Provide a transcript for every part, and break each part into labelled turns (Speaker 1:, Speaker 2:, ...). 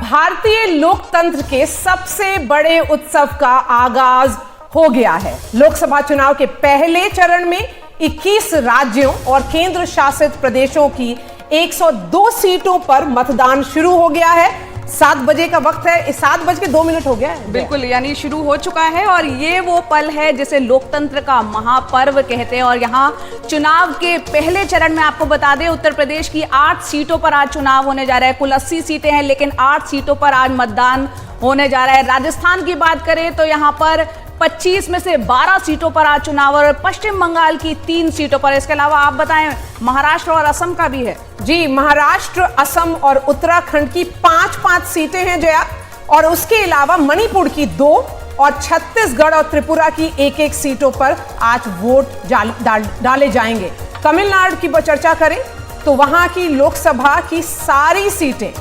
Speaker 1: भारतीय लोकतंत्र के सबसे बड़े उत्सव का आगाज हो गया है। लोकसभा चुनाव के पहले चरण में 21 राज्यों और केंद्र शासित प्रदेशों की 102 सीटों पर मतदान शुरू हो गया है। 7 बजे का वक्त है, 7:02 हो गया है।
Speaker 2: बिल्कुल, यानी शुरू हो चुका है और ये वो पल है जिसे लोकतंत्र का महापर्व कहते हैं। और यहाँ चुनाव के पहले चरण में आपको बता दें, उत्तर प्रदेश की 8 सीटों पर आज चुनाव होने जा रहा है। कुल 80 सीटें हैं, लेकिन 8 सीटों पर आज मतदान होने जा रहा है। राजस्थान की बात करें तो यहाँ पर 25 में से 12 सीटों पर आज चुनाव और पश्चिम बंगाल की 3 सीटों पर। इसके अलावा आप बताएं, महाराष्ट्र और असम का भी है।
Speaker 1: जी, महाराष्ट्र, असम और उत्तराखंड की 5-5 सीटें हैं जया, और उसके अलावा मणिपुर की 2 और छत्तीसगढ़ और त्रिपुरा की 1-1 सीटों पर आज वोट डाले जाएंगे। तमिलनाडु की चर्चा करें तो वहां की लोकसभा की सारी सीटें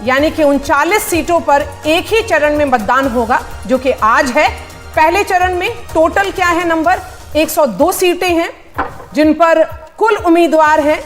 Speaker 1: यानी कि 39 सीटों पर एक ही चरण में मतदान होगा, जो कि आज है। पहले चरण में टोटल क्या है नंबर, 102 सीटें हैं, जिन पर कुल उम्मीदवार हैं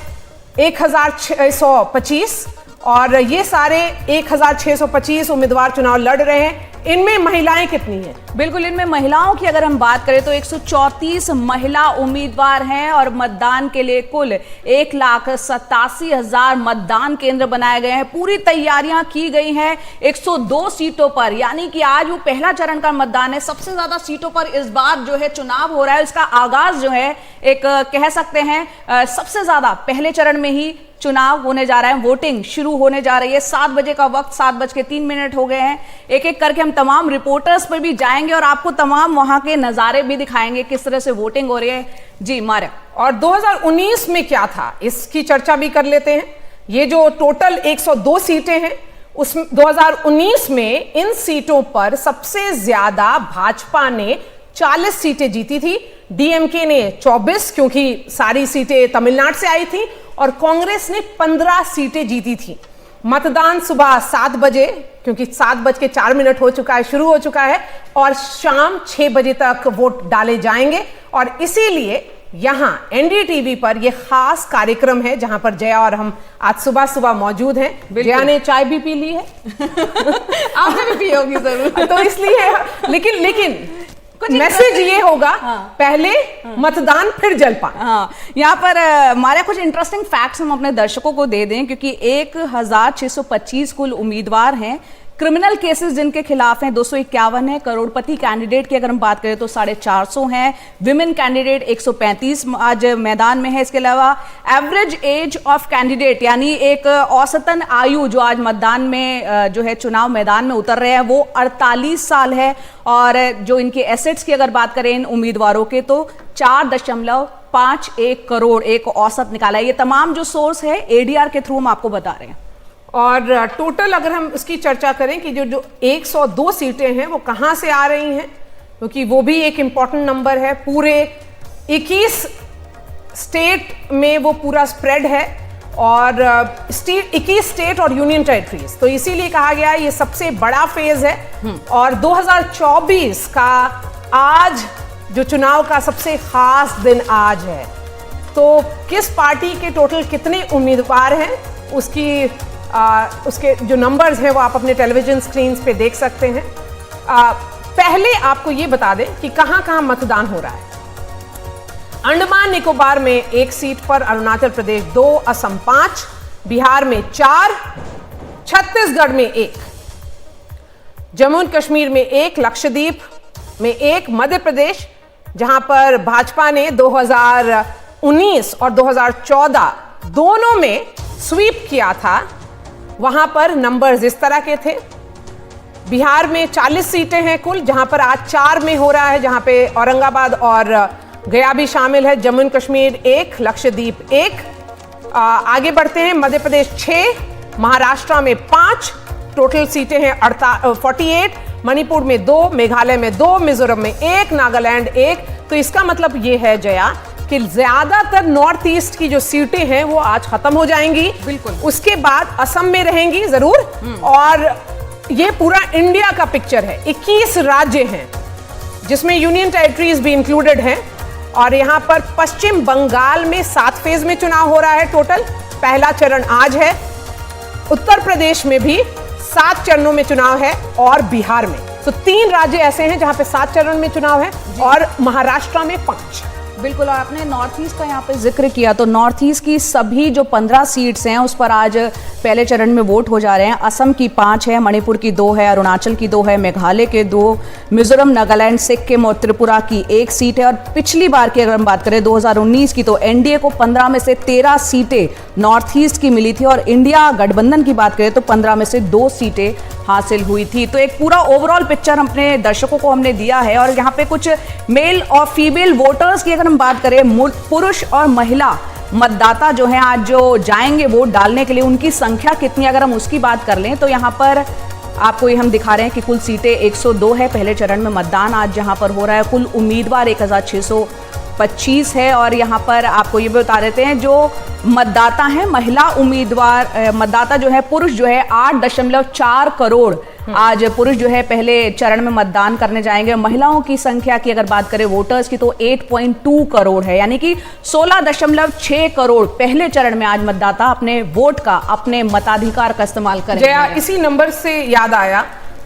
Speaker 1: 1625, और ये सारे 1625 उम्मीदवार चुनाव लड़ रहे हैं। इनमें महिलाएं कितनी हैं?
Speaker 2: बिल्कुल, इनमें महिलाओं की अगर हम बात करें तो 134 महिला उम्मीदवार हैं और मतदान के लिए कुल 1,87,000 मतदान केंद्र बनाए गए हैं। पूरी तैयारियां की गई हैं 102 सीटों पर, यानी कि आज वो पहला चरण का मतदान है। सबसे ज्यादा सीटों पर इस बार जो है चुनाव हो रहा है। इसका आगाज जो है एक कह सकते हैं सबसे ज्यादा पहले चरण में ही चुनाव होने जा रहा है। वोटिंग शुरू होने जा रही है। 7 बजे का वक्त, 7:03 हो गए हैं। एक एक करके हम तमाम रिपोर्टर्स पर भी जाएंगे और आपको तमाम वहां के नजारे भी दिखाएंगे, किस तरह से वोटिंग हो रही है। जी मारे,
Speaker 1: और 2019 में क्या था इसकी चर्चा भी कर लेते हैं। ये जो टोटल 102 सीटें हैं, उस 2019 में इन सीटों पर सबसे ज्यादा भाजपा ने 40 सीटें जीती थी, डीएमके ने 24, क्योंकि सारी सीटें तमिलनाडु से आई थी, और कांग्रेस ने 15 सीटें जीती थी। मतदान सुबह 7 बजे, क्योंकि 7:04 हो चुका है, शुरू हो चुका है, और शाम 6 बजे तक वोट डाले जाएंगे। और इसीलिए यहां एनडीटीवी पर यह खास कार्यक्रम है, जहां पर जया और हम आज सुबह मौजूद हैं। जया ने चाय भी पी ली है
Speaker 2: आपने भी पी होगी जरूर
Speaker 1: तो इसलिए, लेकिन मैसेज ये होगा, पहले मतदान फिर जलपान।
Speaker 2: हाँ, यहाँ पर हमारे कुछ इंटरेस्टिंग फैक्ट्स हम अपने दर्शकों को दे दें, क्योंकि 1625 कुल उम्मीदवार हैं। क्रिमिनल केसेस जिनके खिलाफ हैं 251 है। करोड़पति कैंडिडेट की अगर हम बात करें तो 450 हैं। विमेन कैंडिडेट 135 आज मैदान में है। इसके अलावा एवरेज एज ऑफ कैंडिडेट, यानी एक औसतन आयु जो आज मतदान में जो है चुनाव मैदान में उतर रहे हैं, वो 48 साल है। और जो इनके एसेट्स की अगर बात करें इन उम्मीदवारों के, तो 4.51 करोड़ एक औसत निकाला है। ये तमाम जो सोर्स है एडीआर के थ्रू हम आपको बता रहे हैं।
Speaker 1: और टोटल अगर हम इसकी चर्चा करें कि जो 102 सीटें हैं वो कहां से आ रही हैं, क्योंकि वो भी एक इंपॉर्टेंट नंबर है। पूरे 21 स्टेट में वो पूरा स्प्रेड है, और 21 स्टेट और यूनियन टेरिटरीज, तो इसीलिए कहा गया है ये सबसे बड़ा फेज है। और 2024 का आज जो चुनाव का सबसे खास दिन आज है। तो किस पार्टी के टोटल कितने उम्मीदवार हैं उसके जो नंबर्स हैं वो आप अपने टेलीविजन स्क्रीन पे देख सकते हैं। पहले आपको ये बता दें कि कहां मतदान हो रहा है। अंडमान निकोबार में 1 सीट पर, अरुणाचल प्रदेश 2, असम 5, बिहार में 4, छत्तीसगढ़ में 1, जम्मू एंड कश्मीर में 1, लक्षद्वीप में 1, मध्य प्रदेश जहां पर भाजपा ने 2019 और 2014 दोनों में स्वीप किया था, वहां पर नंबर्स इस तरह के थे। बिहार में 40 सीटें हैं कुल, जहां पर आज 4 में हो रहा है, जहां पे औरंगाबाद और गया भी शामिल है। जम्मू एंड कश्मीर 1, लक्षद्वीप 1। आगे बढ़ते हैं, मध्य प्रदेश 6, महाराष्ट्र में 5, टोटल सीटें हैं 48, मणिपुर में 2, मेघालय में 2, मिजोरम में 1, नागालैंड 1। तो इसका मतलब ये है जया कि ज्यादातर नॉर्थ ईस्ट की जो सीटें हैं वो आज खत्म हो जाएंगी।
Speaker 2: बिल्कुल,
Speaker 1: उसके बाद असम में रहेंगी जरूर। और ये पूरा इंडिया का पिक्चर है। 21 राज्य हैं, जिसमें यूनियन टेरिटरीज भी इंक्लूडेड हैं। और यहां पर पश्चिम बंगाल में 7 फेज में चुनाव हो रहा है टोटल। पहला चरण आज है। उत्तर प्रदेश में भी 7 चरणों में चुनाव है और बिहार में। तो 3 राज्य ऐसे हैं जहां पे 7 चरण में चुनाव है और महाराष्ट्र में 5।
Speaker 2: बिल्कुल। और आपने नॉर्थ ईस्ट का यहाँ पे जिक्र किया, तो नॉर्थ ईस्ट की सभी जो 15 सीट्स हैं उस पर आज पहले चरण में वोट हो जा रहे हैं। असम की 5 है, मणिपुर की 2 है, अरुणाचल की 2 है, मेघालय के 2, मिजोरम, नागालैंड, सिक्किम और त्रिपुरा की 1 सीट है। और पिछली बार की अगर हम बात करें 2019 की, तो एनडीए को 15 में से 13 सीटें नॉर्थ ईस्ट की मिली थी और इंडिया गठबंधन की बात करें तो 15 में से 2 सीटें हासिल हुई थी। तो एक पूरा ओवरऑल पिक्चर अपने दर्शकों को हमने दिया है। और यहाँ पे कुछ मेल और फीमेल वोटर्स की अगर हम बात करें, पुरुष और महिला मतदाता जो हैं आज जो जाएंगे वोट डालने के लिए, उनकी संख्या कितनी, अगर हम उसकी बात कर लें तो यहाँ पर आपको ये हम दिखा रहे हैं कि कुल सीटें 102 है। पहले चरण में मतदान आज जहाँ पर हो रहा है, कुल उम्मीदवार 1625 है। और यहाँ पर आपको ये भी बता देते हैं, जो मतदाता हैं, महिला उम्मीदवार मतदाता जो है, पुरुष जो है 8.4 करोड़ आज पुरुष जो है पहले चरण में मतदान करने जाएंगे। महिलाओं की संख्या की अगर बात करें वोटर्स की, तो 8.2 करोड़ है, यानी कि 16.6 करोड़ पहले चरण में आज मतदाता अपने वोट का, अपने मताधिकार का इस्तेमाल करेंगे।
Speaker 1: जया, इसी नंबर से याद आया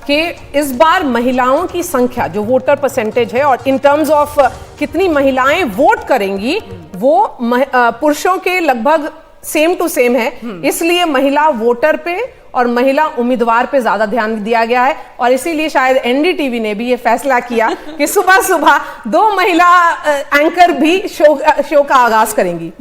Speaker 1: कि इस बार महिलाओं की संख्या जो वोटर परसेंटेज है और इन टर्म्स ऑफ कितनी महिलाएं वोट करेंगी, वो पुरुषों के लगभग सेम टू सेम है। इसलिए महिला वोटर पे और महिला उम्मीदवार पे ज्यादा ध्यान दिया गया है और इसीलिए शायद एनडीटीवी ने भी ये फैसला किया कि सुबह सुबह 2 महिला एंकर भी शो का आगाज करेंगी।